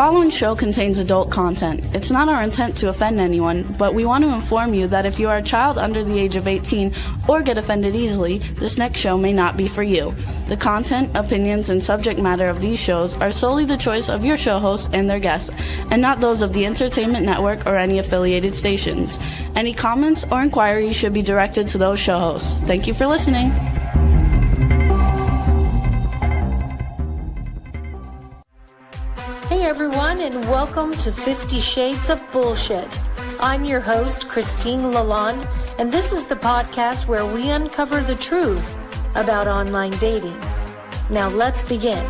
following show contains adult content. It's not our intent to offend anyone, but we want to inform you that if you are a child under the age of 18 or get offended easily, this next show may not be for you. The content, opinions, and subject matter of these shows are solely the choice of your show hosts and their guests, and not those of the Entertainment Network or any affiliated stations. Any comments or inquiries should be directed to those show hosts. Thank you for listening. Hey everyone, and welcome to 50 Shades of Bullshit. I'm your host, Christine Lalonde, and this is the podcast where we uncover the truth about online dating. Now let's begin.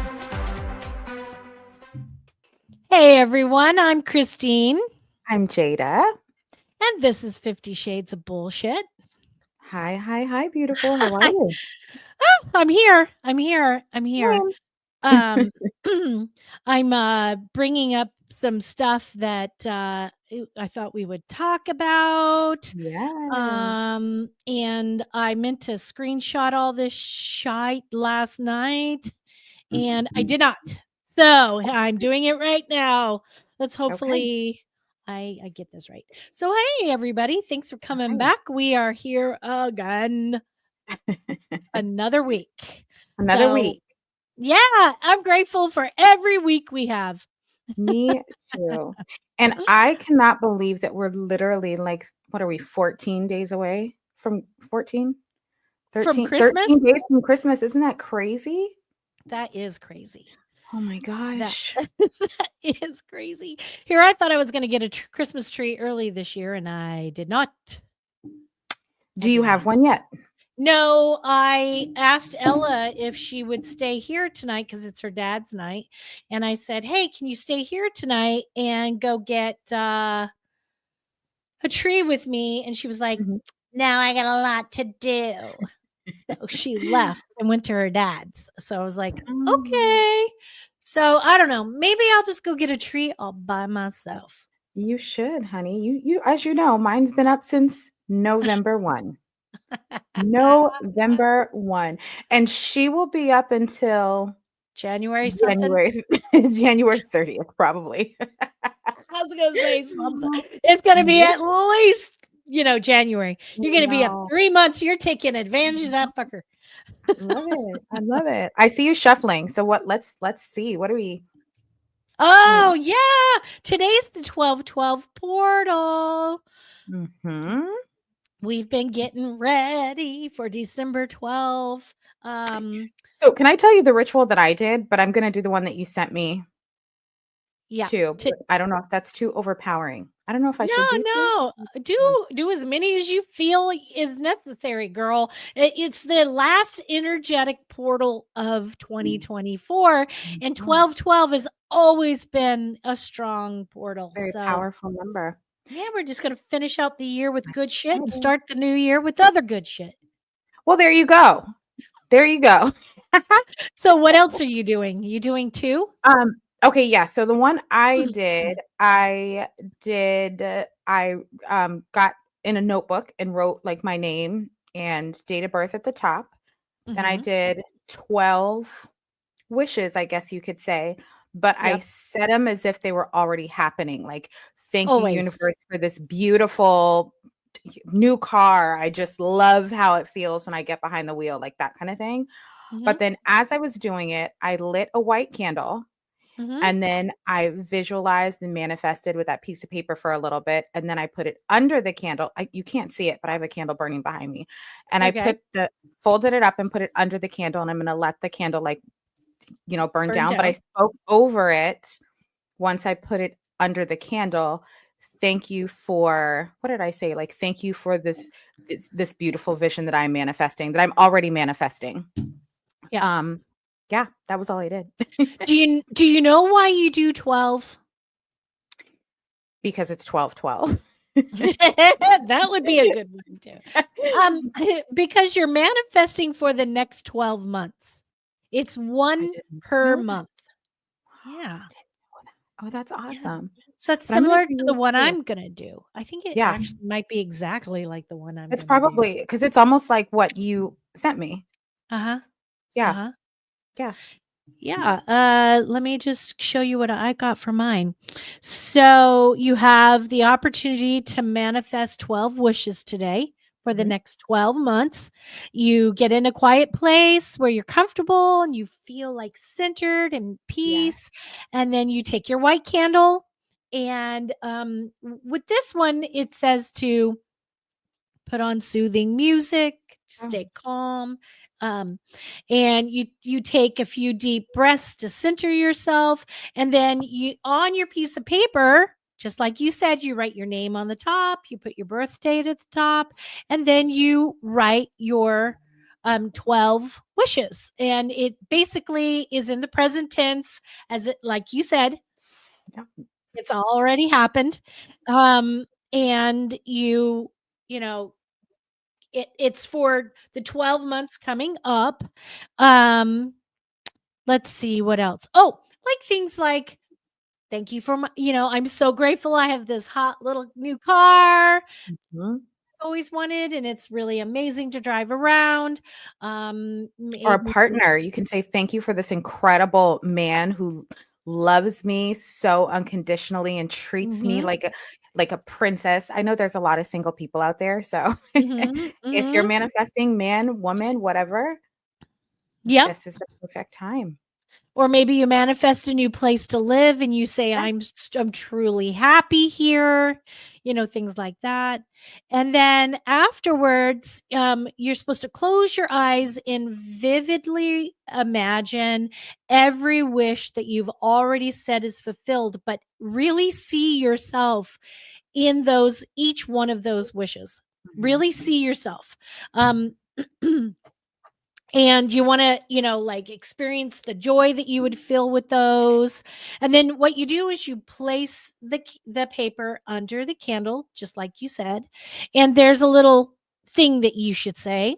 Hey everyone, I'm Christine. I'm Jaida. And this is 50 Shades of Bullshit. Hi, beautiful. How are you? Oh, I'm here. I'm bringing up some stuff that I thought we would talk about. Yeah. And I meant to screenshot all this shite last night, and I did not. So I'm doing it right now. Let's hopefully I get this right. So hey everybody, thanks for coming back. We are here again. Another week. Another week. Yeah, I'm grateful for every week we have. Me too. And I cannot believe that we're literally like, what are we, 14 days away from 14? 13, From Christmas? 13 days from Christmas. Isn't that crazy? That is crazy. Oh my gosh. That is crazy. Here, I thought I was going to get a Christmas tree early this year, and I did not. Do you have one yet? No, I asked Ella if she would stay here tonight because it's her dad's night. And I said, hey, can you stay here tonight and go get a tree with me? And she was like, no, I got a lot to do. So she left and went to her dad's. So I was like, okay. So I don't know. Maybe I'll just go get a tree all by myself. You should, honey. You as you know, mine's been up since November 1. November 1. And she will be up until January 30th, probably. I was going to say something. It's going to be at least, January. You're going to be up 3 months. You're taking advantage of that fucker. I love it. I see you shuffling. So let's see. What are we? Oh, yeah. Today's the 12/12 portal. We've been getting ready for December 12th. So can I tell you the ritual that I did, but I'm going to do the one that you sent me. Yeah. Too. I don't know if that's too overpowering. I don't know if I should do two. Do as many as you feel is necessary, girl. It's the last energetic portal of 2024, and 12/12 has always been a strong portal. Very powerful number. Yeah, we're just going to finish out the year with good shit and start the new year with other good shit. Well, there you go. So what else are you doing? You doing two? Okay, yeah. So the one I got in a notebook and wrote like my name and date of birth at the top. Then I did 12 wishes, I guess you could say, but I set them as if they were already happening. Like, thank you, universe, for this beautiful new car. I just love how it feels when I get behind the wheel, like that kind of thing. But then as I was doing it, I lit a white candle. And then I visualized and manifested with that piece of paper for a little bit. And then I put it under the candle. You can't see it, but I have a candle burning behind me. And I folded it up and put it under the candle. And I'm going to let the candle burn down. But I spoke over it once I put it under the candle. Thank you for, what did I say? Like, thank you for this beautiful vision that I'm manifesting, that I'm already manifesting. Yeah. Yeah, that was all I did. Do you know why you do 12? Because it's 12/12. That would be a good one too. Because you're manifesting for the next 12 months. It's one per month. Yeah. Oh, that's awesome. Yeah. So that's similar to the one I'm going to do. I think it actually might be exactly like the one I'm It's probably because it's almost like what you sent me. Uh-huh. Yeah. Uh-huh. Yeah. Yeah. Let me just show you what I got for mine. So you have the opportunity to manifest 12 wishes today for the Mhm. next 12 months. You get in a quiet place where you're comfortable and you feel like centered and Yeah. peace. And then you take your white candle. And with this one, it says to put on soothing music, Oh, stay calm. Um, and you take a few deep breaths to center yourself, and then you on your piece of paper, just like you said, you write your name on the top, you put your birth date at the top, and then you write your 12 wishes. And it basically is in the present tense, as it like you said, yeah. it's already happened. Um, and you know it's for the 12 months coming up. Um, let's see what else. Oh, like things like thank you for my, I'm so grateful I have this hot little new car Mhm. I always wanted, and it's really amazing to drive around. Or a Maybe partner, you can say, "Thank you for this incredible man who loves me so unconditionally and treats me mhm, like a princess." I know there's a lot of single people out there, so mhm, if you're mhm. manifesting man, woman, whatever, Yep. this is the perfect time. Or maybe you manifest a new place to live and you say, Yeah. I'm truly happy here, things like that. And then afterwards, you're supposed to close your eyes and vividly imagine every wish that you've already said is fulfilled, but really see yourself in each one of those wishes. Mhm. Really see yourself. Um, and you want to like experience the joy that you would feel with those. And then what you do is you place the paper under the candle, just like you said, and there's a little thing that you should say: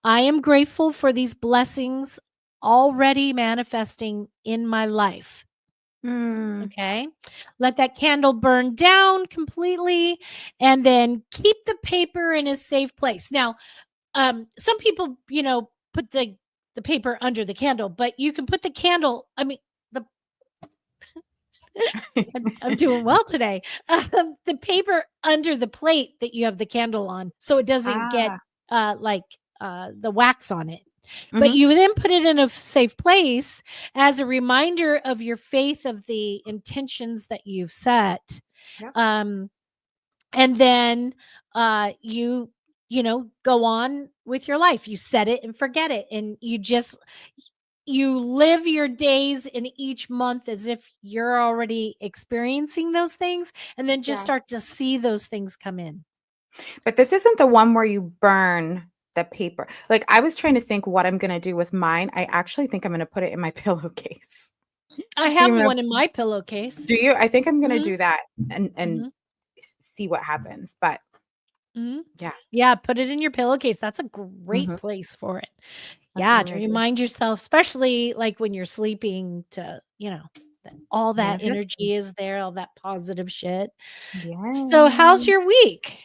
I am grateful for these blessings already manifesting in my life. Mm. Okay, let that candle burn down completely, and then keep the paper in a safe place. Now, some people put the paper under the candle, but you can put the candle, I mean, the I'm doing well today. The paper under the plate that you have the candle on, so it doesn't get Ah. like the wax on it. But Mhm. you then put it in a safe place as a reminder of your faith, of the intentions that you've set. Yep. um and then go on with your life. You set it and forget it, and you live your days in each month as if you're already experiencing those things, and then just Yeah. start to see those things come in. But this isn't the one where you burn the paper. Like, I was trying to think what I'm gonna do with mine. I actually think I'm gonna put it in my pillowcase. I I think have I'm gonna one in my pillowcase. do you? I think I'm gonna Mhm, do that and mhm, see what happens, but mhm. yeah. Yeah, put it in your pillowcase. That's a great Mhm. place for it. That's what Yeah, I'm to gonna do. remind yourself, especially like when you're sleeping, to, that all that Manifesting. energy is there, all that positive shit. So, how's Yeah. your week?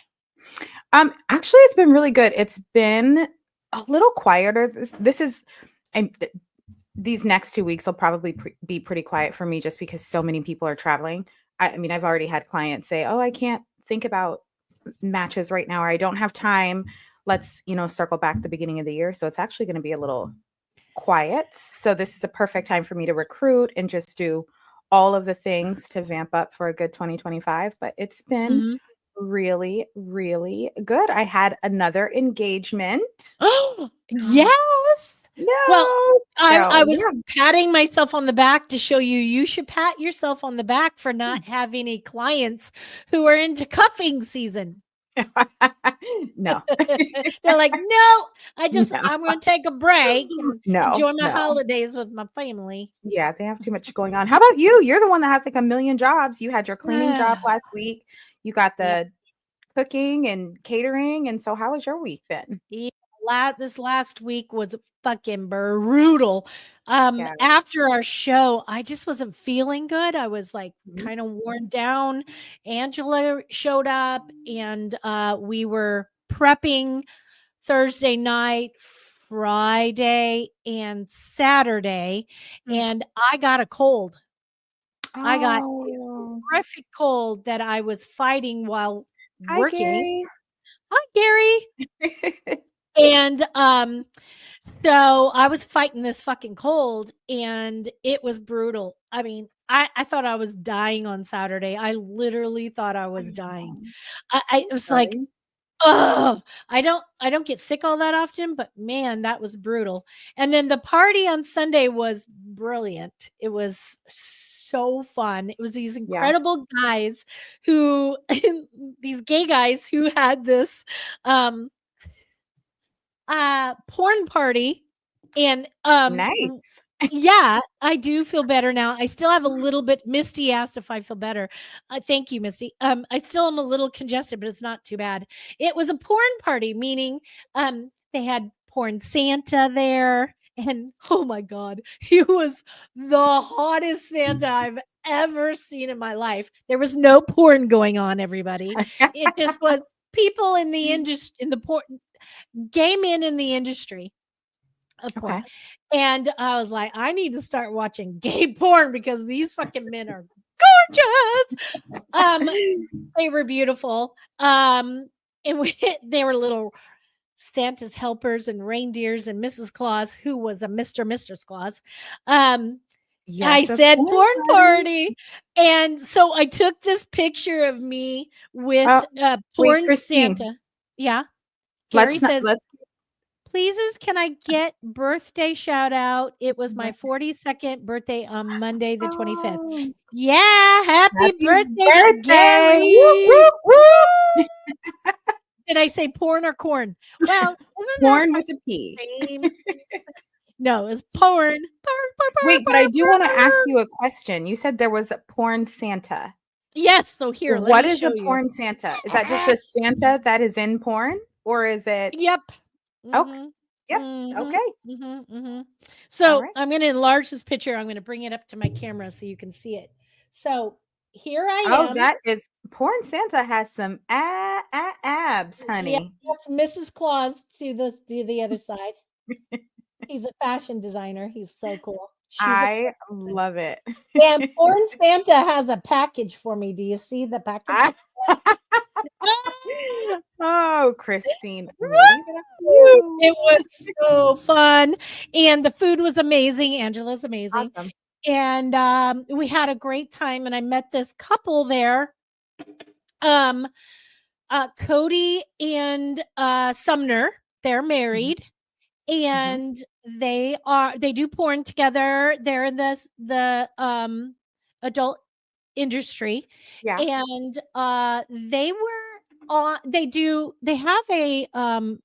Actually, it's been really good. It's been a little quieter. This is I'm th these next 2 weeks will probably be pretty quiet for me just because so many people are traveling. I mean, I've already had clients say, "Oh, I can't think about matches right now," or "I don't have time. Let's, circle back the beginning of the year." So it's actually gonna be a little quiet. So this is a perfect time for me to recruit and just do all of the things to vamp up for a good 2025, but it's been Mhm. really, really good. I had another engagement. Oh, yes. Well, No. I So, was yeah. patting myself on the back to show you, you should pat yourself on the back for not having any clients who are into cuffing season. No. They're like, "No, No. I'm gonna take a break and No, enjoy my no. holidays with my family." Yeah, they have too much going on. How about you? You're the one that has, like, a million jobs. You had your cleaning job Ah, last week. You got yep. the cooking and catering, and so how has your week been? Yeah, this last week was fucking brutal. Yeah. After our show, I just wasn't feeling good. I was like Mhm. kind of worn down. Angela showed up, and we were prepping Thursday night Friday and Saturday, Mm. and I got a cold. I got a Oh. horrific cold that I was fighting while Hi, working. Gary. Hi, Gary. And so I was fighting this fucking cold, and it was brutal. I mean, I thought I was dying on Saturday. I literally thought I was dying. I I'm it was like, sorry. oh, I don't get sick all that often, but man, that was brutal. And then the party on Sunday was brilliant. It was so fun. It was these Yeah. incredible guys who these gay guys who had this porn party, and Nice. yeah, I do feel better now. I still have a little bit. Misty asked if I feel better. Thank you, Misty. I still am a little congested, but it's not too bad. It was a porn party, meaning they had porn Santa there, and oh my god, he was the hottest Santa I've ever seen in my life. There was no porn going on, everybody. It just was people in the industry, in the porn, gay men in the industry of porn. Okay. And I was like, I need to start watching gay porn because these fucking men are gorgeous. They were beautiful. And they were little Santa's helpers and reindeers and Mrs. Claus, who was a Mrs. Claus. I Yes, of said course, porn honey. party. And so I took this picture of me with Wait, porn Christine. Santa. Yeah. Gary says, Let's pleases, can I get birthday shout out? It was my 42nd birthday on Monday, the 25th. Oh, Yeah, happy birthday, birthday. Gary. Whoop, whoop. Did I say porn or corn? Well, isn't Porn that with a P. same? No, it's porn. Wait, but I do want to ask you a question. You said there was a porn Santa. Yes, so here, let What me is show a you. porn Santa? Is that just a Santa that is in porn, or is it? Yep. Okay. Yep. Mhm, Okay. mhm, mhm. All So right. I'm going to enlarge this picture. I'm going to bring it up to my camera so you can see it. So here I Oh, am. that is porn Santa has some abs, Yeah, honey. that's Mrs. Claus to the other side. He's a fashion designer. He's so cool. I love it. And porn Santa has a package for me. Do you see the package? Oh, Christine, leave it up to you. It was so fun, and the food was amazing. Angela's amazing. Awesome. And we had a great time, and I met this couple there. Cody and Sumner, they're married, and they do porn together. They're in the adult industry, Yeah. and they were on. They have an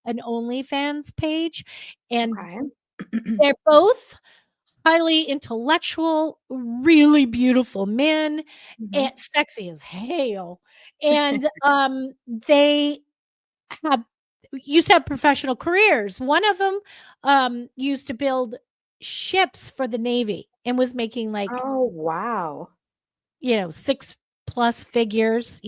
OnlyFans page, and Okay. they're both highly intellectual, really beautiful men, and sexy as hell. And they have used to have professional careers. One of them used to build ships for the Navy and was making like, Oh, wow. 6+ figures,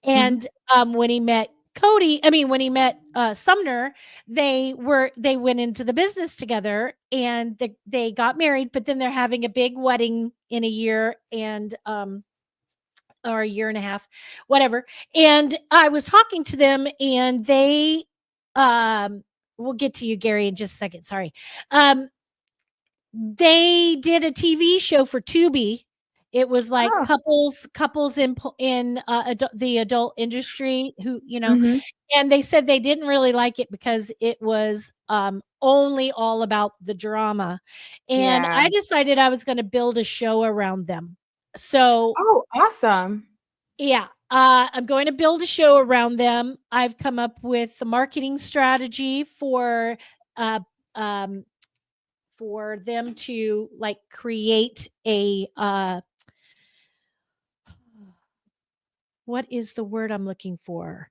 and when he met when he met Sumner, they went into the business together, and they got married, but then they're having a big wedding in a year, and or a year and a half, whatever. And I was talking to them, and they we'll get to you, Gary, in just a second. Sorry. They did a TV show for Tubi. It was like couples in the adult industry who, and they said they didn't really like it because it was only all about the drama. And I decided I was going to build a show around them. So, Oh, awesome. yeah, I'm going to build a show around them. I've come up with a marketing strategy for them to like create a what is the word I'm looking for?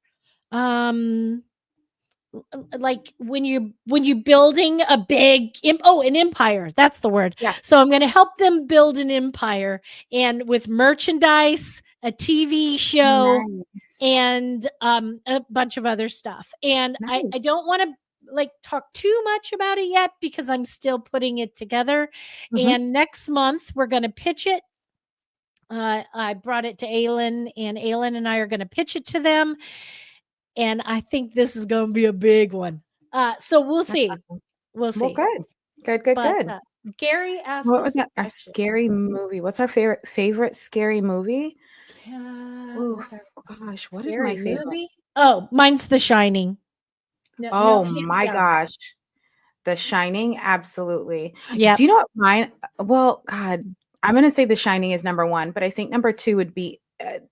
Like when you building a big an empire, that's the word. Yeah. So I'm going to help them build an empire, and with merchandise, a TV show, Nice. and a bunch of other stuff. And I Nice. don't want to like talk too much about it yet because I'm still putting it together. Mhm. And next month we're going to pitch it. I brought it to Aylin, and Aylin and I are going to pitch it to them. And I think this is going to be a big one. So we'll That's see. awesome. We'll Well, see. good. But Gary asked What us was a that? A question. scary movie. What's our favorite scary movie? Oh What's our gosh, what is scary my favorite? movie? Oh, mine's The Shining. Oh hands my down. gosh. The Shining, absolutely. Yep. Do you know what mine? Well, God, I'm gonna say The Shining is number one, but I think number two would be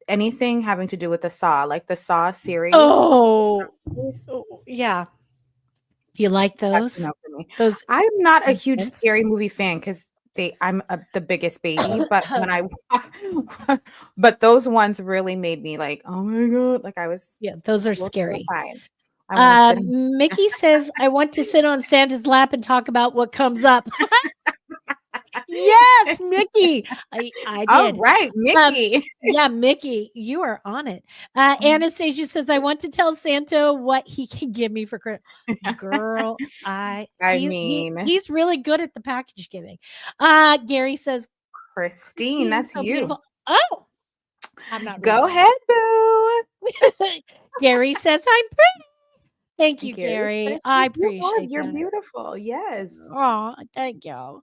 anything having to do with the Saw, like the Saw series. Oh, yeah. You like That's those? a no for me. Those I'm not a huge Yes. scary movie fan because I'm the biggest baby, but when but those ones really made me like, oh my God, like I was Yeah, those are a little scary. terrified. I want to sit and Mickey says, I want to sit on Santa's lap and talk about what comes up. Yes, Mickey. I all did. right, Mickey. Yeah, Mickey, you are on it. Anastasia says, I want to tell Santa what he can give me for Christmas. Girl, mean, he's really good at the package giving. Gary says, Christine, that's so you. beautiful. Oh, I'm not Go reading. ahead, boo. Gary says, I'm pretty. Thank you, Gary Gary. says I you are. appreciate You're that. beautiful. Yes. Oh, thank you.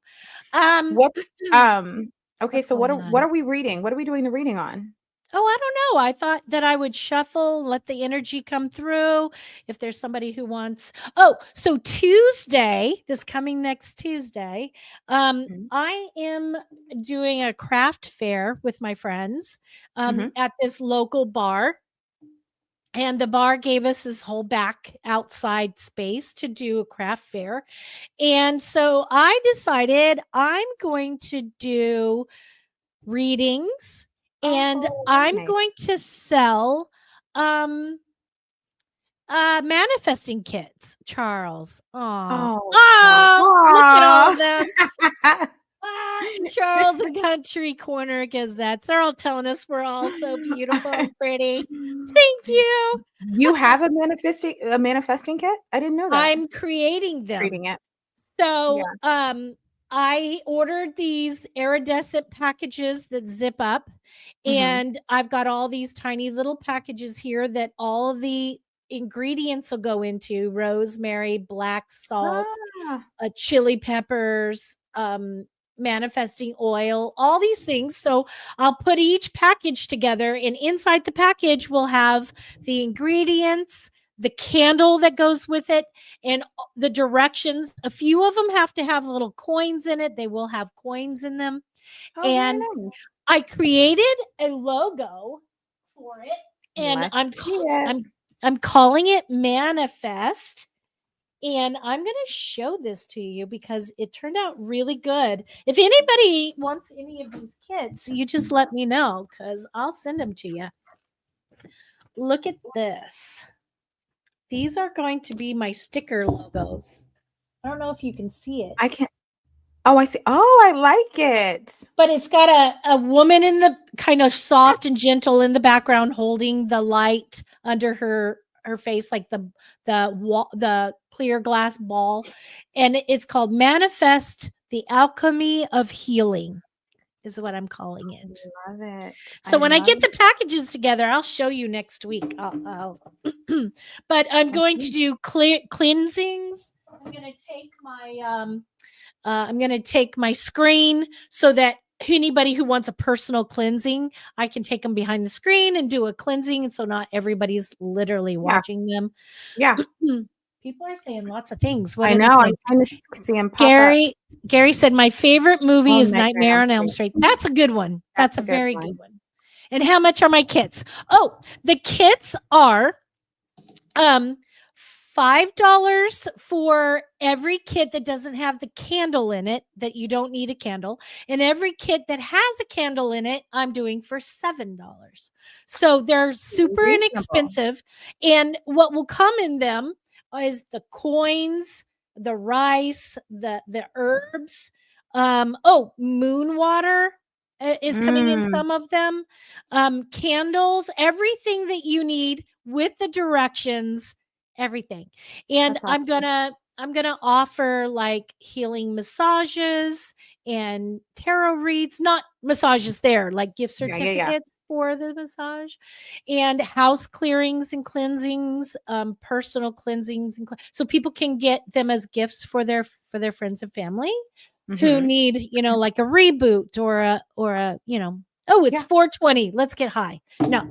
What's okay, What's so going what on? are we reading? What are we doing the reading on? Oh, I don't know. I thought that I would shuffle, let the energy come through. If there's somebody who wants. Oh, so Tuesday, this coming next Tuesday, Mhm. I am doing a craft fair with my friends Mhm. at this local bar. And the bar gave us this whole back outside space to do a craft fair. And so I decided I'm going to do readings and Oh, very I'm nice. going to sell um manifesting kits, Charles. Oh, Oh, look at all Aw. of them. Charles and Country Corner Gazettes. They're all telling us we're all so beautiful and pretty. Thank you. You have a manifesting kit? I didn't know that. I'm creating them. Reading it. So, Yeah. I ordered these iridescent packages that zip up, Mhm. and I've got all these tiny little packages here that all of the ingredients will go into: rosemary, black salt, Ah. chili peppers, manifesting oil, all these things. So I'll put each package together, and inside the package will have the ingredients, the candle that goes with it, and the directions. A few of them have to have little coins in it. They will have coins in them. Oh, very And nice. I created a logo for it, and Let's see it. I'm calling it Manifest. And I'm going to show this to you because it turned out really good. If anybody wants any of these kits, you just let me know because I'll send them to you. Look at this. These are going to be my sticker logos. I don't know if you can see it. I can't. Oh, I see. Oh, I like it. But it's got a woman in the kind of soft and gentle in the background holding the light under her face, like the clear glass ball. And it's called Manifest the Alchemy of Healing, is what I'm calling it. Love it. So when I get love the packages together, I'll show you next week. I'll but I'm going to do cleansings. I'm going to take my screen so that anybody who wants a personal cleansing, I can take them behind the screen and do a cleansing. And so not everybody's literally watching them. Yeah. People are saying lots of things. What I are they know. saying? I'm trying to see him pop up. Gary said, my favorite movie Oh, is Nightmare on Elm Street. That's a good one. That's a good very one. good one. And how much are my kits? Oh, the kits are $5 for every kit that doesn't have the candle in it, that you don't need a candle. And every kit that has a candle in it, I'm doing for $7. So they're super Reasonable. inexpensive. And what will come in them is the coins, the rice, the herbs. Moon water is coming in some of them. Candles, everything that you need with the directions everything. And That's awesome. I'm gonna offer like healing massages and tarot reads, not massages there, like gift Yeah. certificates for the massage, and house clearings and cleansings, personal cleansings, and so people can get them as gifts for their friends and family who Mhm. need, like a reboot or a, oh, it's Yeah. 420. Let's get high. No,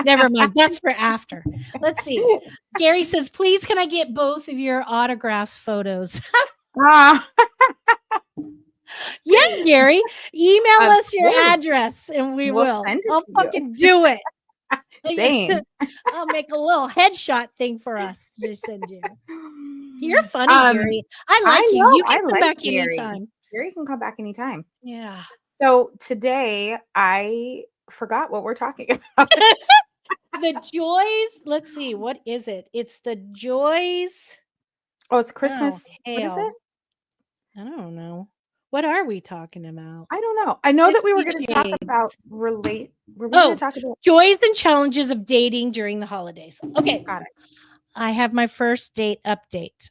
never mind. That's for after. Let's see. Gary says, please, can I get both of your autographs photos? Ah, Yeah, Gary, email of us your course. address and we We'll will. send it I'll to you. fucking do it. Same. I'll make a little headshot thing for us to send you. You're funny, Gary. I like I you. know. You can I come like back Gary. anytime. Gary can come back anytime. Yeah. So today I forgot what we're talking about. The joys. Let's see. What is it? It's the joys. Oh, it's Oh, Christmas. What is it? hell. I don't know. What are we talking about? I don't know. I know that we were 50 going to talk shades. about Were we going to talk about? Joys and challenges of dating during the holidays. Okay. Got it. I have my first date update.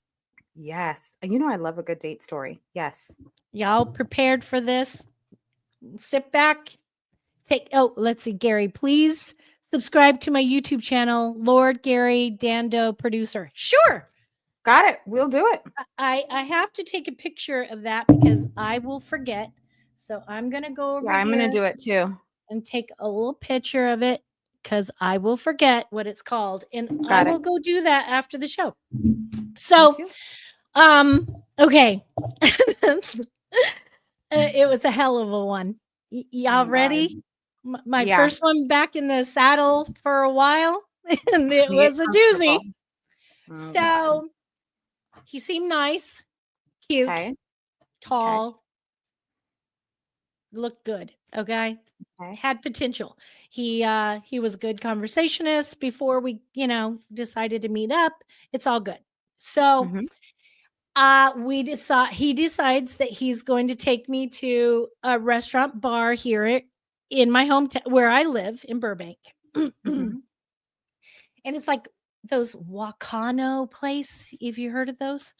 Yes. You know, I love a good date story. Yes. Y'all prepared for this? Sit back. Let's see, Gary, please subscribe to my YouTube channel, Lord Gary Dando Producer. Sure. Got it. We'll do it. I have to take a picture of that because I will forget. So I'm going to go over Yeah, I'm here going to do it too. and take a little picture of it because I will forget what it's called. And Got I it. will go do that after the show. Me So, too. okay. It was a hell of a one. Y'all Oh, ready? My yeah. first one back in the saddle for a while, and it You get was a comfortable. doozy. Oh, God. So he seemed nice, cute, Okay. tall, looked good. Okay. Okay. Had potential. He was a good conversationist before we, decided to meet up. It's all good. So Mhm. he decides that he's going to take me to a restaurant bar here in my hometown where I live in Burbank. Mhm. And it's like those Wakano place. Have you heard of those?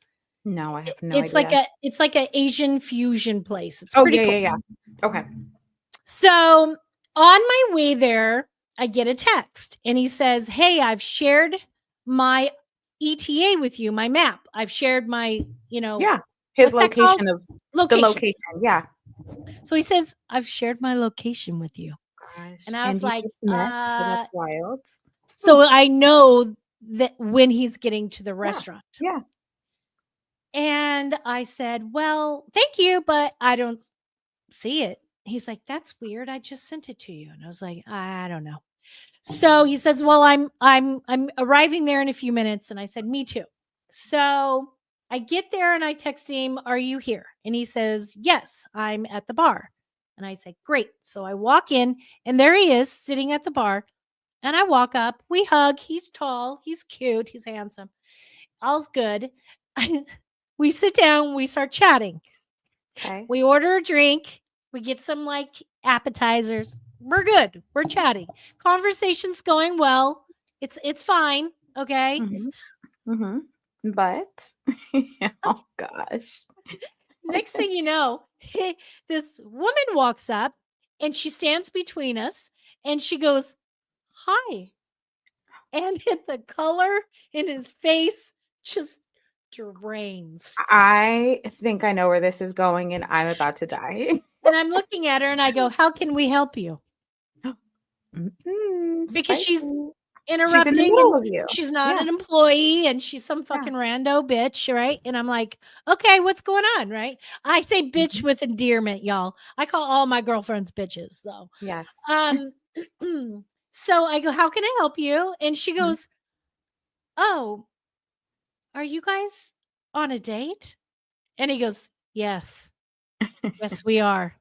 No, I have no It's idea. like a Asian fusion place. It's Oh, pretty yeah, cool. yeah. Okay. So on my way there, I get a text and he says, "Hey, I've shared my ETA with you, my map. I've shared my, Yeah. His what's that called? location of the Location." location. Yeah. So he says, "I've shared my location with you." Gosh. And I was And you like, just met, so that's wild. so I know that when he's getting to the restaurant. Yeah. And I said, "Well, thank you, but I don't see it." He's like, "That's weird. I just sent it to you." And I was like, "I don't know." So he says, "Well, I'm arriving there in a few minutes." And I said, "Me too." So I get there and I text him, "Are you here?" And he says, "Yes, I'm at the bar." And I said, "Great." So I walk in and there he is sitting at the bar. And I walk up, we hug. He's tall, he's cute, he's handsome. All's good. We sit down, we start chatting. Okay. We order a drink, we get some like appetizers. We're good. We're chatting. Conversation's going well. It's fine. Okay. Mhm. Mhm. But oh gosh. Next thing you know, this woman walks up and she stands between us and she goes, "Hi." And the color in his face just drains. I think I know where this is going and I'm about to die. And I'm looking at her and I go, "How can we help you?" Because she's Spicy. She's in the interrupting middle and of you. she's not Yeah. an employee and she's some Yeah. fucking rando bitch, right? And I'm like, "Okay, what's going on?" Right? I say bitch Mhm. with endearment, y'all. I call all my girlfriends bitches. So, Yes. um, so I go, "How can I help you?" And she Mhm. goes, "Oh, are you guys on a date?" And he goes, "Yes, yes, we are."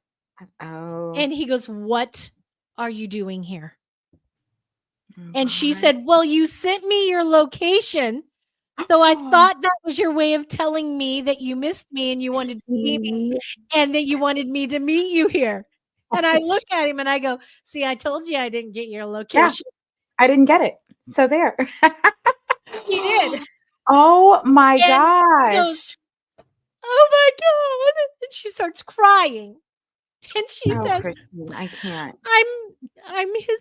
Oh. And he goes, "What are you doing here?" Oh And she gosh. said, "Well, you sent me your location. So I thought that was your way of telling me that you missed me and you wanted to see me and that you wanted me to meet you here." And I look at him and I go, "See, I told you I didn't get your Yeah, location." I didn't get it. So there. He did. Oh my And she goes, gosh. "Oh my God." And she starts crying. And she Oh, says, Christine, I can't. I'm his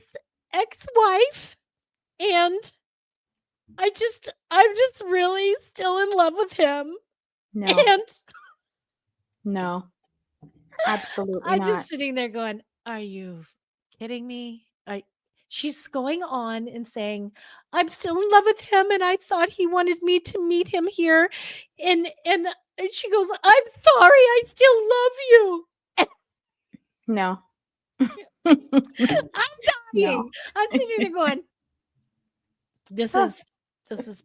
ex-wife, and I'm just really still in love with him. No, And no, absolutely I'm not. just sitting there going, "Are you kidding me?" She's going on and saying, "I'm still in love with him, and I thought he wanted me to meet him here." And she goes, "I'm sorry, I still love you." No. I'm No. dying. I'm sitting there going, "This Huh. is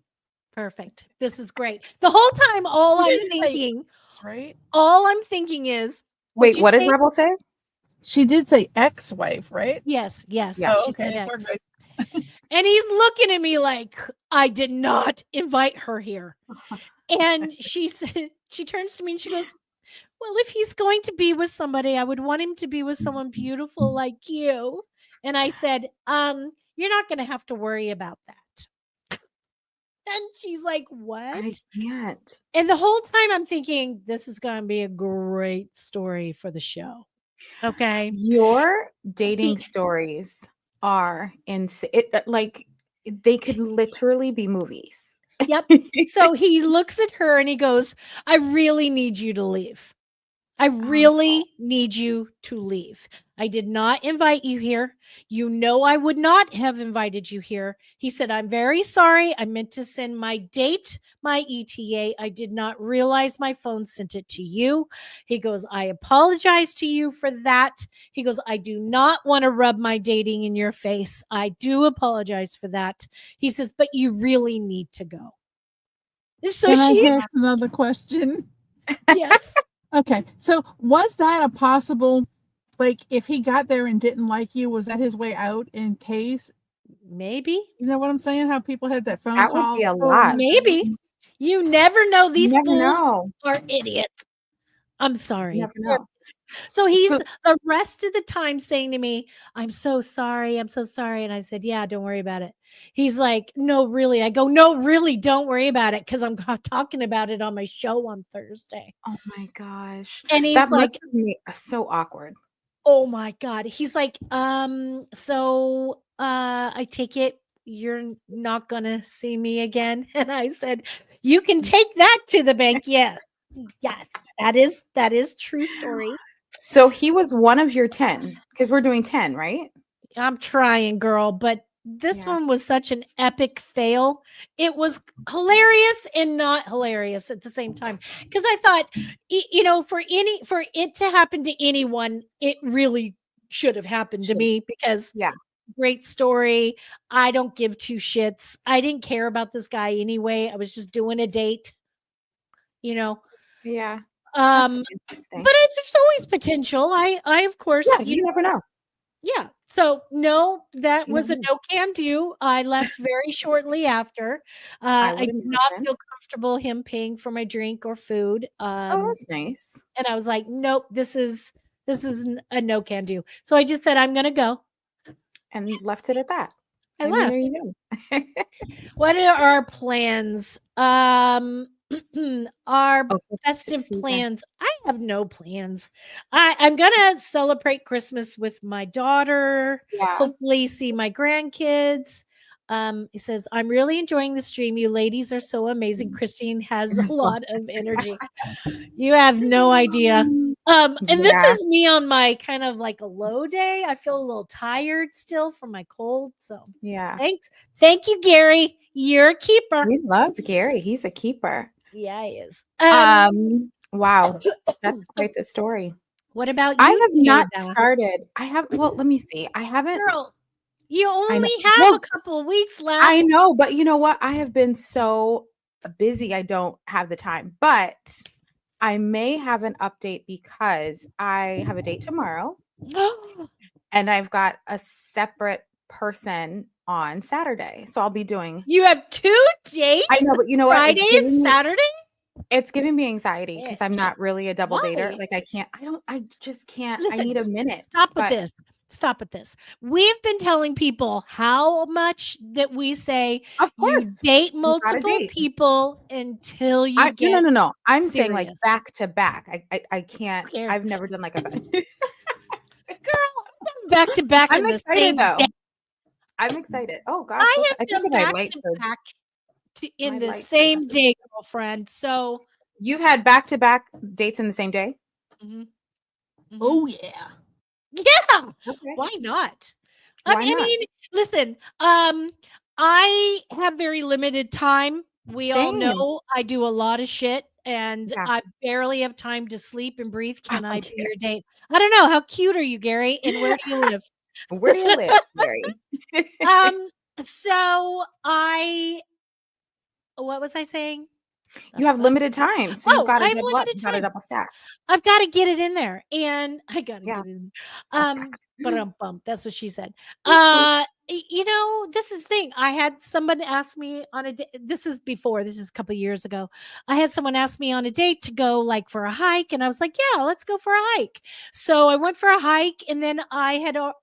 perfect. This is great." The whole time, all She I'm did say thinking, ex, right? all I'm thinking is, "What'd Wait, you what did say?" Rebel say? She did say ex-wife, right? Yes, yes. Yeah. Oh, She okay. said We're ex. good. And he's looking at me like I did not invite her here. And she said, she turns to me and she goes, "Well, if he's going to be with somebody, I would want him to be with someone beautiful like you." And I said, "You're not going to have to worry about that." And she's like, "What?" I can't. And the whole time I'm thinking, this is going to be a great story for the show. Okay. Your dating He, stories are insane. Like they could literally be movies. yep. So he looks at her and he goes, "I really need you to leave. I Oh, really need you to leave. I did not invite you here. You know, I would not have invited you here." He said, "I'm very sorry. I meant to send my date, my ETA. I did not realize my phone sent it to you." He goes, "I apologize to you for that." He goes, "I do not want to rub my dating in your face. I do apologize for that." He says, "But you really need to go." So Can I she, ask another question? yes, Okay. So was that a possible, like, if he got there and didn't like you, was that his way out in case? maybe. You know what I'm saying? How people had that phone that would be call. a Or lot. maybe. You never know. You These never fools know. are idiots. I'm You sorry. never know. So he's So the rest of the time saying to me, "I'm so sorry. I'm so sorry." And I said, "Yeah, don't worry about it." He's like, "No, really." I go, "No, really, don't worry about it, because I'm talking about it on my show on Thursday." oh my gosh. And he's That must like, have made so awkward. "Oh my God." He's like, so I take it you're not gonna see me again." And I said, "You can take that to the bank." Yes. Yes. That is true story. So he was one of your 10 because we're doing 10, right? I'm trying, girl, but this Yeah. one was such an epic fail. It was hilarious and not hilarious at the same time, because I thought, for it to happen to anyone, it really should have happened to Sure. me, because Yeah. great story. I don't give two shits. I didn't care about this guy anyway. I was just doing a date, you know. Yeah. That's interesting. But there's always potential. I of course, Yeah, you never know. yeah. So no, that You was never a know. no can do. I left very shortly after. I I would did not imagine. feel comfortable him paying for my drink or food. Oh, that's nice. And I was like, "Nope, this is a no can do." So I just said, "I'm gonna go." And left it at that. I I mean, there left. you go. What are our plans? Our Oh, for festive season. plans. I have no plans. I'm gonna celebrate Christmas with my daughter, Yeah. hopefully see my grandkids. He says, "I'm really enjoying the stream. You ladies are so amazing. Christine has a lot of energy." You have no idea. And this Yeah. is me on my kind of like a low day. I feel a little tired still from my cold. So Yeah. thanks. Thank you, Gary. You're a keeper. We love Gary. He's a keeper. Yeah, he is. Wow. That's quite the story. What about I you, have not Jada? started. Well, let me see. I haven't. Girl, you I know. only have Well, a couple of weeks left. I know, but you know what? I have been so busy. I don't have the time, but I may have an update because I have a date tomorrow and I've got a separate person on Saturday. So I'll be doing. You have 2 dates? I know, but you know what? Friday and Saturday? It's giving me anxiety because I'm Bitch. not really a double dater. Why? Like I just can't. I Listen, need a minute. stop with But this. stop at this. We've been telling people how much that we say Of you course. date You gotta multiple date. people until you get No. I'm saying like serious. back to back. I can't. Who cares? I've never done like a. Girl, back to back I'm in the excited same though. day. I'm excited. Oh gosh, I I have think done that my back lights to are. back in My the lights are same messing. day, girlfriend. So You've had back to back dates in the same day. mhm, mhm. Oh yeah. Yeah, Okay. why not? Why not? mean, listen, I have very limited time. We all Same. know I do a lot of shit and Yeah. I barely have time to sleep and breathe. Can Oh, I be yeah. your date? I don't know. How cute are you, Gary? And where do you live? Where do you live, Mary? So what was I saying? You have limited time, so you've Oh, got to I have double up. limited You got to time. double stack. I've got to get it in there, and I got to Yeah. get it in. Bump. That's what she said. This is the thing. I had someone ask me on a date. This is a couple of years ago. I had someone ask me on a date to go like for a hike, and I was like, "Yeah, let's go for a hike." So I went for a hike, and then I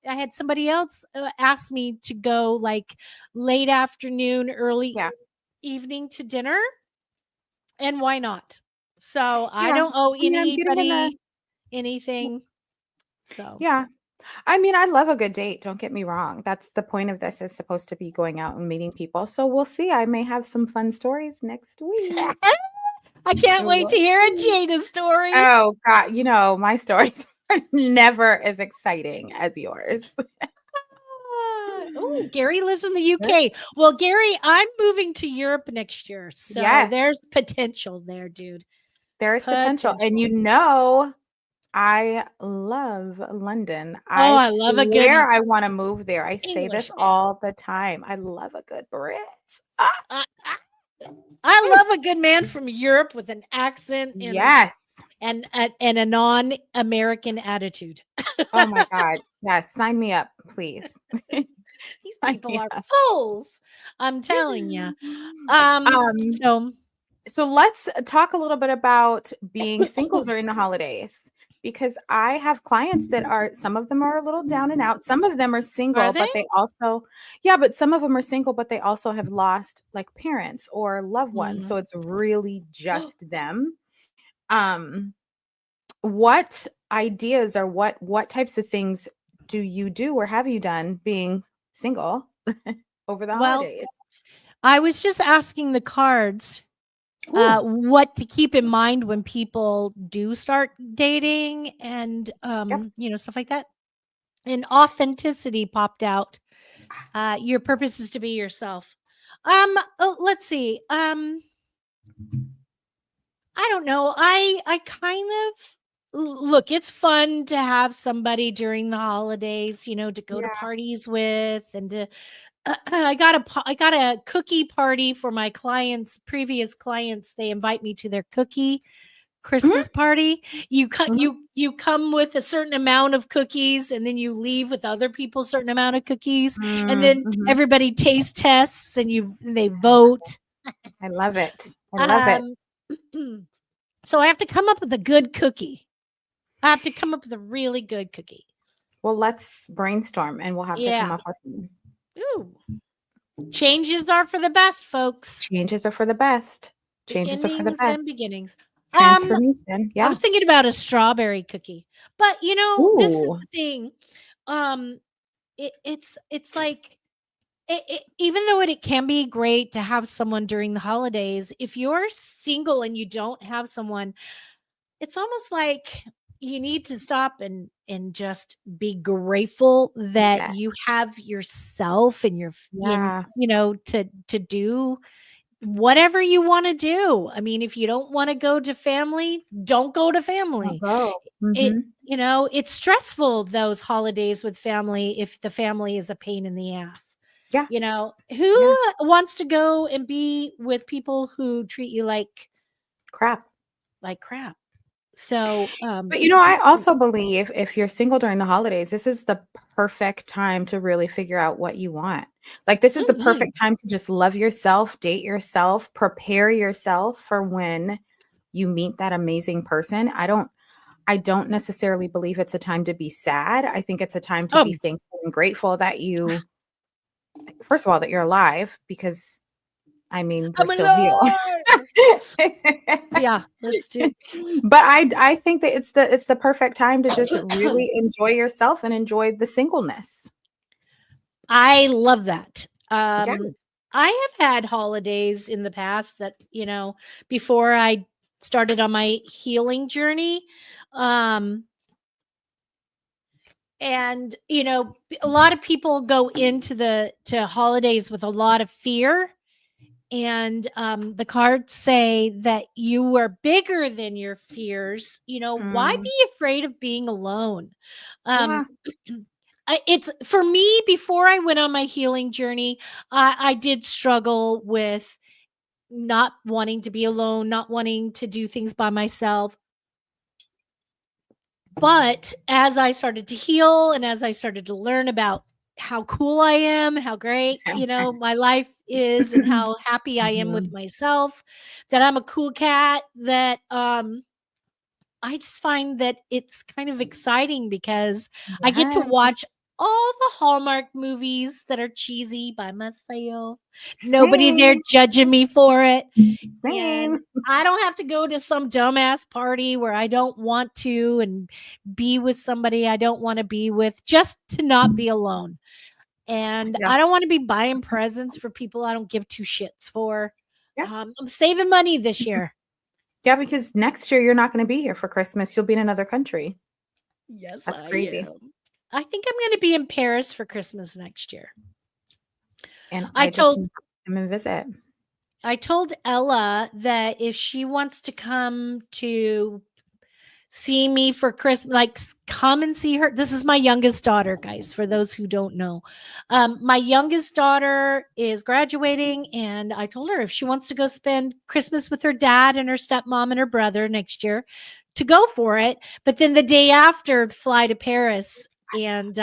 had somebody else ask me to go like late afternoon, early Yeah. evening to dinner, and why not? So I Yeah. don't owe I mean, I'm getting in the. anybody anything. So Yeah. I mean, I love a good date. Don't get me wrong. That's the point of this, is supposed to be going out and meeting people. So we'll see. I may have some fun stories next week. I can't wait to We'll hear a see. Jada story. Oh God, my stories are never as exciting as yours. Oh, Gary lives in the UK. Well, Gary, I'm moving to Europe next year. So Yes. there's potential there, dude. There is potential. And I love London. Oh, I I love a good swear I want to move there. I say this Englishman. all the time. I love a good Brit. Ah, I love a good man from Europe with an accent yes. and a non-American attitude. Oh my God. Yes. Sign me up, please. These Sign people me are up. fools. I'm telling you. Um, So So let's talk a little bit about being single during the holidays, because I have clients that some of them are a little down and out. Some of them are are single, they? but but some of them are single, but they also have lost like parents or loved ones. Mm. So it's really just them. What ideas or what types of things do you do or have you done being single over the Well, holidays? I was just asking the cards Ooh, what to keep in mind when people do start dating and yep. stuff like that. And authenticity popped out. Your purpose is to be yourself. Let's see. I don't know. I kind of look, it's fun to have somebody during the holidays, to go to Yeah. parties with and to I got a cookie party for my previous clients. They invite me to their cookie Christmas party. You Mhm. you come with a certain amount of cookies and then you leave with other people certain amount of cookies and then Mhm. everybody taste tests and they vote. I love it. I love it. So I have to come up with a good cookie. I have to come up with a really good cookie. Well, let's brainstorm and we'll have to come Yeah. up with some. Ooh. Changes are for the best, folks. Changes are for the best. Changes are for the Endings and best. beginnings. Transformation. I Yeah. was thinking about a strawberry cookie, but this is Ooh. the thing. It's like even though it can be great to have someone during the holidays, if you're single and you don't have someone, it's almost like you need to stop and just be grateful that Yeah. you have yourself and Yeah. to do whatever you want to do. I mean, if you don't want to go to family, don't go to I'll family. go. It Mhm. it's stressful those holidays with family if the family is a pain in the ass. Yeah. Who Yeah. wants to go and be with people who treat you like Crap. crap? So, But I also believe if you're single during the holidays, this is the perfect time to really figure out what you want. Like, this is the mhm. perfect time to just love yourself, date yourself, prepare yourself for when you meet that amazing person. I don't necessarily believe it's a time to be sad. I think it's a time to be thankful and grateful that you, first of all, that you're alive, because I mean, we're I'm still here. alive. Yeah, let's do. But I think that it's the perfect time to just really enjoy yourself and enjoy the singleness. I love that. Yeah. I have had holidays in the past that, before I started on my healing journey. And, a lot of people go into to holidays with a lot of fear. And the cards say that you are bigger than your fears. Why Mm, be afraid of being alone? yeah. Um, it's for me, before I went on my healing journey, I did struggle with not wanting to be alone, not wanting to do things by myself. But as I started to heal and as I started to learn about how cool I am, how great, my life is, and how happy I am with Mhm. myself, that I'm a cool cat, that I just find that it's kind of exciting because I get to Yeah. watch all the Hallmark movies that are cheesy by myself. Nobody there Same. judging me for it. And Same. I don't have to go to some dumbass party where I don't want to and be with somebody I don't want to be with, just to not be alone. And Yeah. I don't want to be buying presents for people I don't give two shits for. Yeah. I'm saving money this year. Yeah, because next year you're not going to be here for Christmas. You'll be in another country. Yes, That's I crazy. am. I think I'm going to be in Paris for Christmas next year. And I I just told come and visit. I told Ella that if she wants to come to see me for Christmas, like come and see her. This is my youngest daughter, guys, for those who don't know. My youngest daughter is graduating, and I told her if she wants to go spend Christmas with her dad and her stepmom and her brother next year, to go for it. But then the day after, fly to Paris and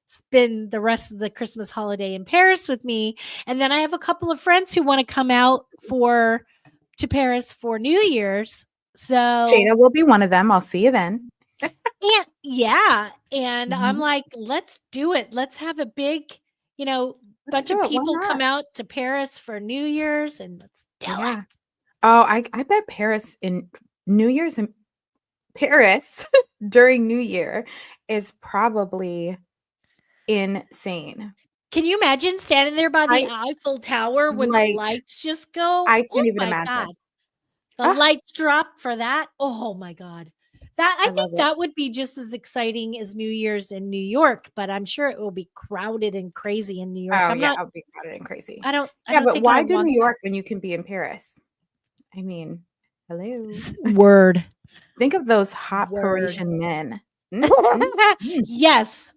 spend the rest of the Christmas holiday in Paris with me. And then I have a couple of friends who want to come out to Paris for New Year's. So Jada will be one of them. I'll see you then. and yeah, and I'm Mhm. like, let's do it. Let's have a big, Let's bunch of do it. Why people come not? out to Paris for New Year's and let's do it. Yeah. Oh, I bet Paris in New Year's in Paris during New Year is probably insane. Can you imagine standing there by the I Eiffel Tower when the like lights just go? I Oh can't even my imagine. God. The Ah, lights drop for that. Oh my God. I I think love it. that would be just as exciting as New Year's in New York, but I'm sure it will be crowded and crazy in New York. Oh yeah, I'll be crowded and crazy. I Yeah, don't but think I why do want New that. York when you can be in Paris? I mean, hello. Word. Think of those hot Word. Parisian men. Mm, mm, mm. Yes.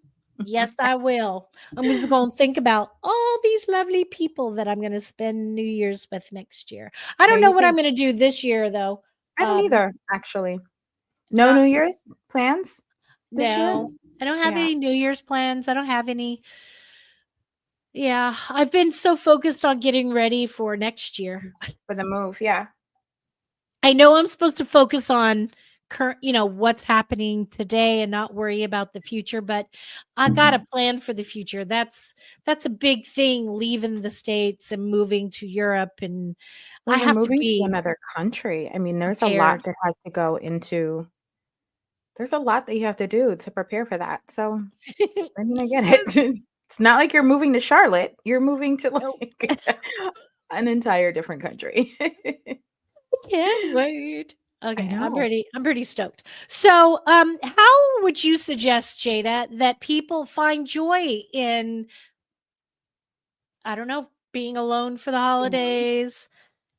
Yes, I will. I'm just going to think about all these lovely people that I'm going to spend New Year's with next year. I There don't know you what go. I'm going to do this year, though. I don't Um, either, actually. No uh, New Year's plans this year? no, I don't have Yeah, any New Year's plans. I don't have any. Yeah, I've been so focused on getting ready for next year. for the move. Yeah. I know I'm supposed to focus on current, what's happening today and not worry about the future, but I got to plan for the future. That's a big thing, leaving the States and moving to Europe, and Well, I you're have to moving to be another country. I mean, prepared. there's a lot that you have to do to prepare for that. So, I mean, I get it. It's not like you're moving to Charlotte. You're moving to Nope. like an entire different country. Can't wait. I Okay, know. I'm pretty stoked. So, how would you suggest, Jada, that people find joy in, I don't know, being alone for the holidays,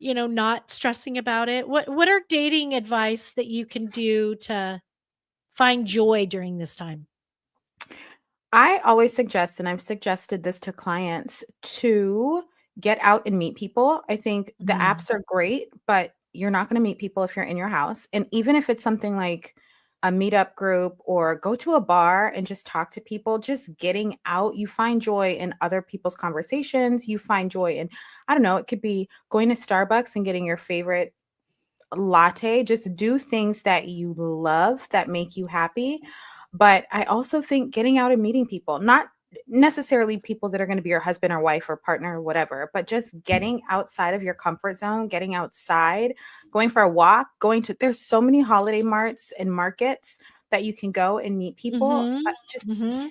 not stressing about it? What are dating advice that you can do to find joy during this time? I always suggest, and I've suggested this to clients, to get out and meet people. I think the Mm. apps are great, but you're not going to meet people if you're in your house. And even if it's something like a meetup group or go to a bar and just talk to people, just getting out, you find joy in other people's conversations. You find joy in, I don't know, it could be going to Starbucks and getting your favorite latte. Just do things that you love that make you happy. But I also think getting out and meeting people, not necessarily people that are going to be your husband or wife or partner or whatever, but just getting outside of your comfort zone, getting outside, going for a walk, there's so many holiday marts and markets that you can go and meet people. Mhm. Just Mhm.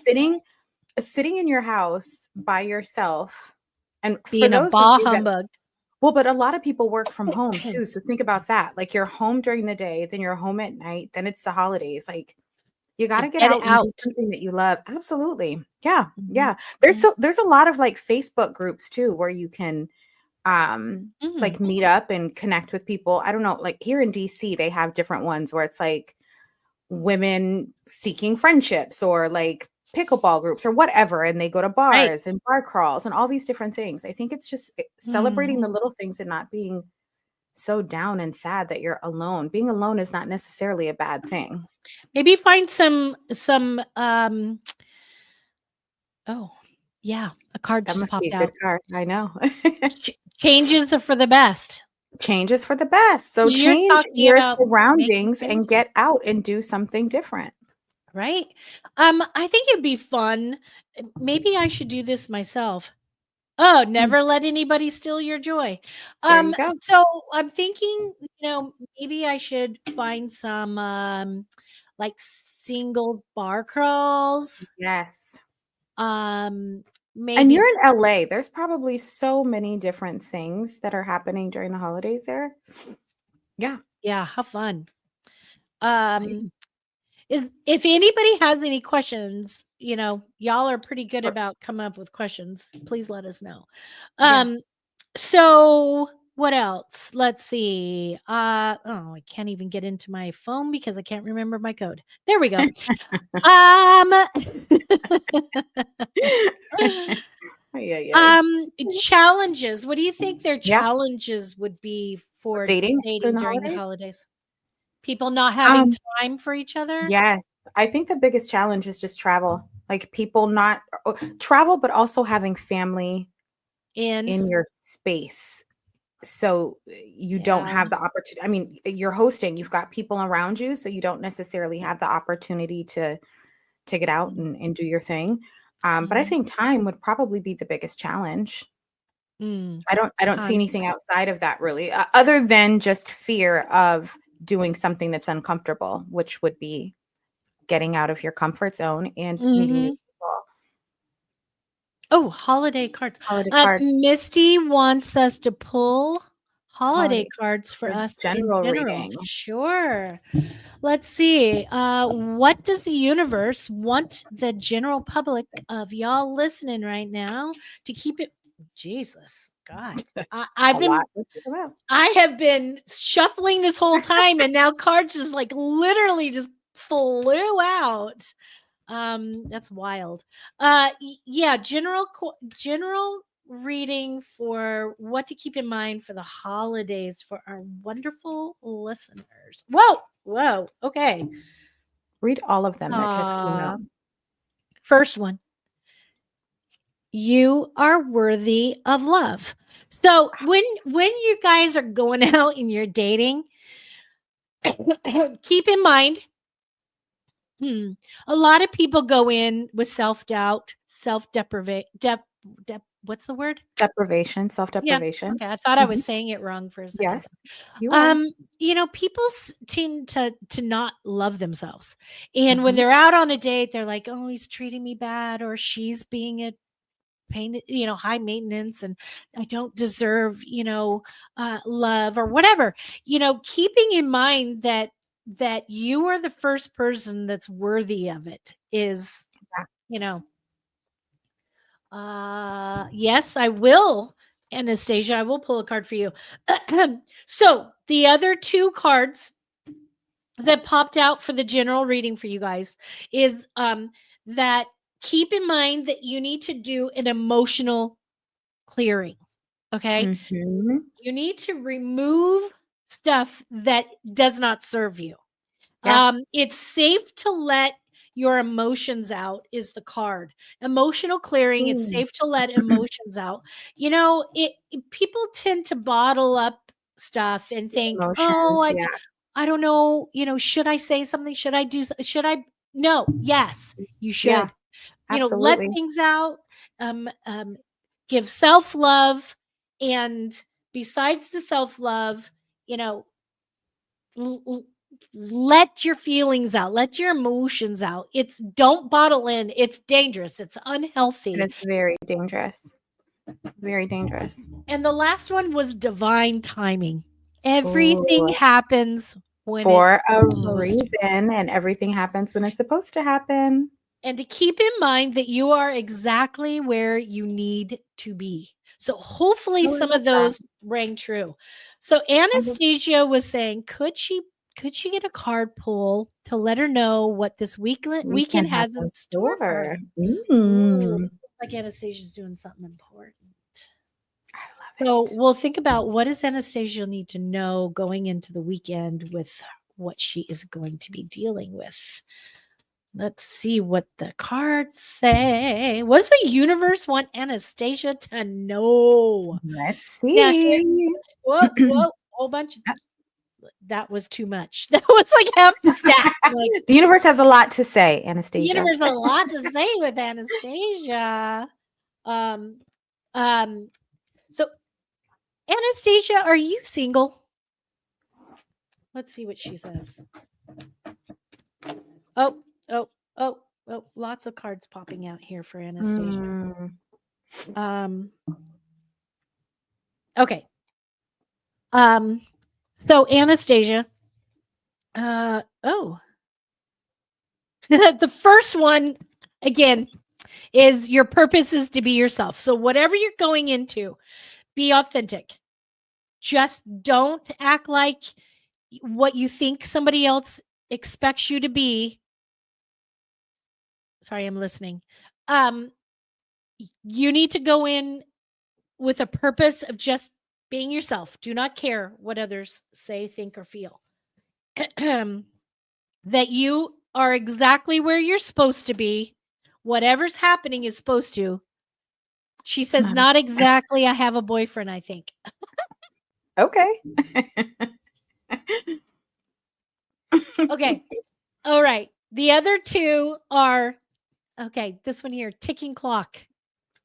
sitting in your house by yourself. And for Being a those of bah you that, humbug. well, but a lot of people work from home too. So think about that. Like you're home during the day, then you're home at night, then it's the holidays. Like you got to get Get out and do out. something that you love. Absolutely. Yeah. Mhm. Yeah. There's a lot of like Facebook groups too where you can like Mhm. meet up and connect with people. I don't know, like here in DC, they have different ones where it's like women seeking friendships or like pickleball groups or whatever, and they go to Right. bars and bar crawls and all these different things. I think it's just celebrating Mm. the little things and not being so down and sad that you're alone. Being alone is not necessarily a bad thing. Maybe find some oh, yeah, a card That just must be popped a good out. card. I know. Changes are for the best. Changes for the best. So You're change talking your about making surroundings and changes, get out and do something different. right? I think it'd be fun. Maybe I should do this myself. Oh, never let anybody steal your joy. There you go. So I'm thinking, maybe I should find some like singles bar crawls. Yes. Um, And maybe you're in LA. There's probably so many different things that are happening during the holidays there. Yeah. yeah, have fun. Is if anybody has any questions, y'all are pretty good Or- about coming up with questions. Please let us know. Yeah. So what else? Let's see. I can't even get into my phone because I can't remember my code. There we go. Yeah, yeah. Challenges. What do you think their Yeah. challenges would be for Dating during dating the during the holidays. holidays? People not having Um, time for each other? yes. I think the biggest challenge is just travel. Like people not travel, but also having family In in your space. So you don't yeah. have the opportunity. I mean, you're hosting, you've got people around you, so you don't necessarily have the opportunity to get out and do your thing. But I Mhm. think time would probably be the biggest challenge. Mm, I don't see time. anything outside of that really, other than just fear of doing something that's uncomfortable, which would be getting out of your comfort zone and meeting new Mhm. people. Oh, holiday cards. Holiday cards, Misty wants us to pull holiday holiday cards for for us in general general. reading. Sure. Let's see. What does the universe want the general public of y'all listening right now to keep it? Jesus, God. A lot. Let's talk about. I have been shuffling this whole time, and now cards just like literally just flew out. That's wild. Yeah, general reading for what to keep in mind for the holidays for our wonderful listeners. Whoa, okay. Read all of them that just came out. First one. You are worthy of love. So when you guys are going out and you're dating, keep in mind, a lot of people go in with self-doubt, self-deprivate, what's the word? Deprivation, Yeah. self-deprivation. Okay. I thought I was Mhm. saying it wrong for a second. Yes, you are. People tend to not love themselves. And when Mhm. they're out on a date, they're like, oh, he's treating me bad, or she's being a pain, high maintenance, and I don't deserve, love or whatever. Keeping in mind that you are the first person that's worthy of it is, Yeah. yes, I will. Anastasia, I will pull a card for you. So the other two cards that popped out for the general reading for you guys is that keep in mind that you need to do an emotional clearing. Okay. Mhm. You need to remove stuff that does not serve you. Yeah. It's safe to let your emotions out is the card. Emotional clearing, it's Ooh. safe to let emotions out. People tend to bottle up stuff and think, Emotions, yeah. I don't know, should I say something? Should I? No, yes, you should. Yeah, Let absolutely. things out, give self-love. And besides the self-love, l- let your feelings out, let your emotions out. Don't bottle in. It's dangerous. It's unhealthy. It is very dangerous. Very dangerous. And the last one was divine timing. Everything happens when For it's a supposed to. reason, and everything happens when it's supposed to happen. And to keep in mind that you are exactly where you need to be. So hopefully some of those rang true. So Anastasia was saying, could she get a card pull to let her know what this weekend has in store for her? Ooh, like Anastasia's doing something important. I love it. So we'll think about, what does Anastasia need to know going into the weekend with what she is going to be dealing with. Let's see what the cards say. What does the universe want Anastasia to know? Let's see. Yeah, whoa, whole bunch. That was too much. That was like half the stack. Like, the universe has a lot to say, the Anastasia. universe has a lot to say with Anastasia. So Anastasia, are you single? Let's see what she says. Oh, lots of cards popping out here for Anastasia. Okay. So Anastasia, the first one again is your purpose is to be yourself. So whatever you're going into, be authentic. Just don't act like what you think somebody else expects you to be. Sorry, I'm listening. You need to go in with a purpose of just being yourself. Do not care what others say, think, or feel. That you are exactly where you're supposed to be. Whatever's happening is supposed to. She says, not exactly. I have a boyfriend, I think. Okay. Okay. All right. The other two are, okay, this one here, ticking clock.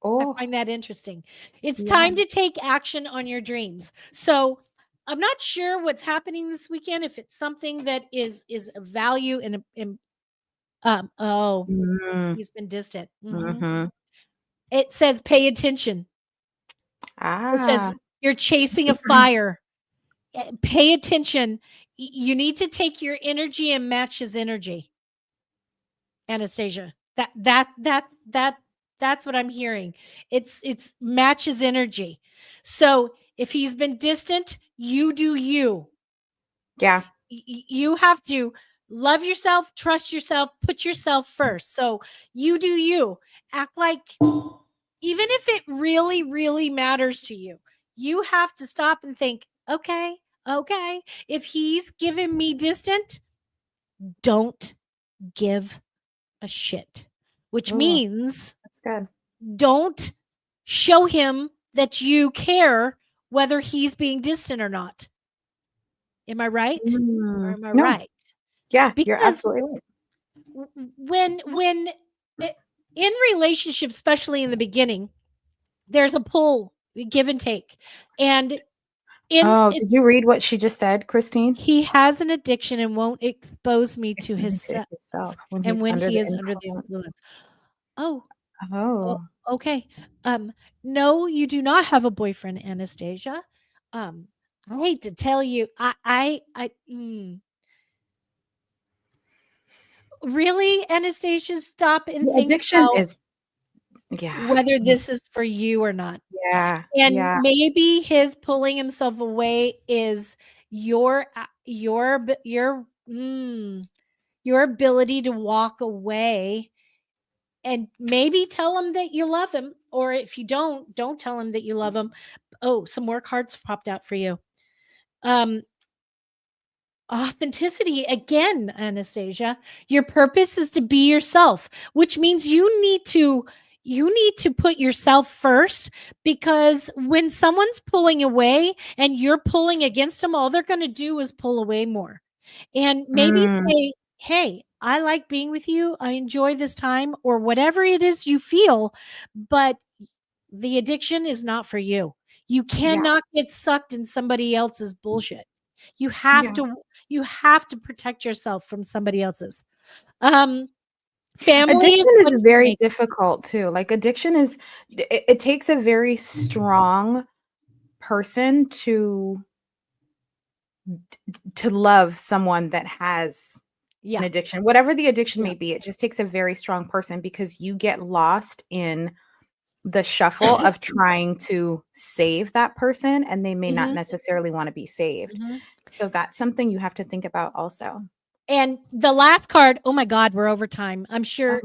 I find that interesting. It's time to take action on your dreams. So I'm not sure what's happening this weekend, if it's something that is of value and he's been distant. It says pay attention. It says you're chasing a fire. Pay attention. You need to take your energy and match his energy. Anastasia. That's what I'm hearing. It's matches energy. So if he's been distant, you do you. Yeah. You have to love yourself, trust yourself, put yourself first. So you do you. Act like, even if it really, really matters to you, you have to stop and think, okay, if he's giving me distant, don't give a shit. Which means that's good. Don't show him that you care whether he's being distant or not. Am I right? Or am I right? Yeah, because you're absolutely right. When in relationships, especially in the beginning, there's a pull, give and take. And did you read what she just said, Christine? He has an addiction and won't expose me to himself when he is under the influence. Oh, okay. No, you do not have a boyfriend, Anastasia. I hate to tell you, really, Anastasia, stop and think addiction about is whether this is for you or not. Yeah. And maybe his pulling himself away is your ability to walk away. And maybe tell him that you love him. Or if you don't tell him that you love him. Oh, some more cards popped out for you. Authenticity again, Anastasia. Your purpose is to be yourself, which means you need to you need to put yourself first, because when someone's pulling away and you're pulling against them, all they're going to do is pull away more. And maybe say, hey, I like being with you. I enjoy this time, or whatever it is you feel, but the addiction is not for you. You cannot get sucked in somebody else's bullshit. You have to protect yourself from somebody else's. Family Addiction what is you very make. difficult too. Like addiction is, it takes a very strong person to love someone that has an addiction, whatever the addiction may be. It just takes a very strong person, because you get lost in the shuffle of trying to save that person, and they may not necessarily want to be saved. So that's something you have to think about also. And the last card, oh my God, we're over time. I'm sure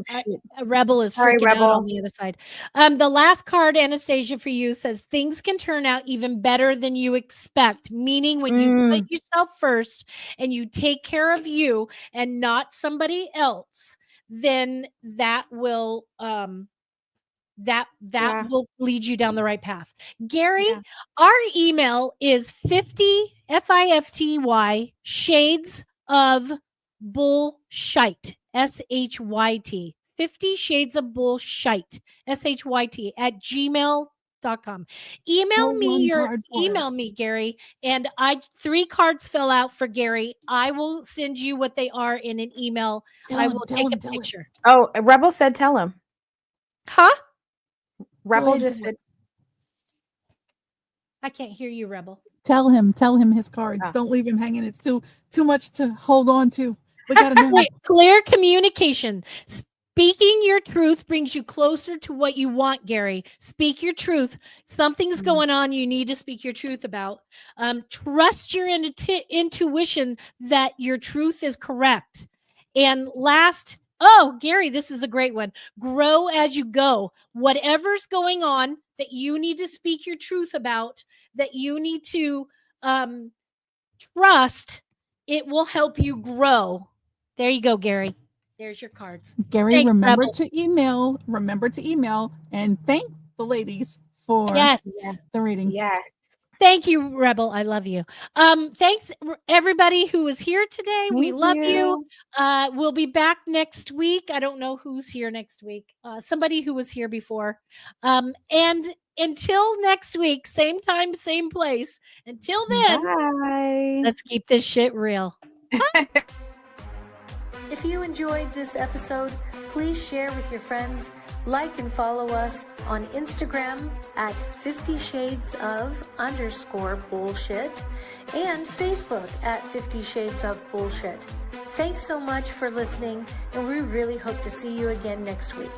a Rebel is Sorry, freaking out Rebel. on the other side. The last card, Anastasia, for you says things can turn out even better than you expect. Meaning when you put yourself first and you take care of you and not somebody else, then that will will lead you down the right path. Gary, our email is 50 FIFTY shades of bullshite SHYT 50 shades of bullshite SHYT at gmail.com. Email me, Gary, and 3 cards fell out for Gary. I will send you what they are in an email. I will take a picture. Oh, Rebel said tell him. Huh? Rebel just said, I can't hear you, Rebel. Tell him his cards. Don't leave him hanging. It's too much to hold on to. We gotta know. Clear communication. Speaking your truth brings you closer to what you want, Gary. Speak your truth. Something's going on you need to speak your truth about. Trust your intuition that your truth is correct. And last, Gary, this is a great one. Grow as you go. Whatever's going on that you need to speak your truth about, that you need to trust, it will help you grow. There you go, Gary. There's your cards. Gary, Thanks, remember Rebel. to email. Remember to email and thank the ladies for the reading. Yes. Thank you, Rebel. I love you. Thanks, everybody who was here today. We love you. We'll be back next week. I don't know who's here next week. Somebody who was here before. And until next week, same time, same place. Until then, bye. Let's keep this shit real. If you enjoyed this episode, please share with your friends, like and follow us on Instagram at 50 Shades of _bullshit and Facebook at 50 Shades of Bullshit. Thanks so much for listening, and we really hope to see you again next week.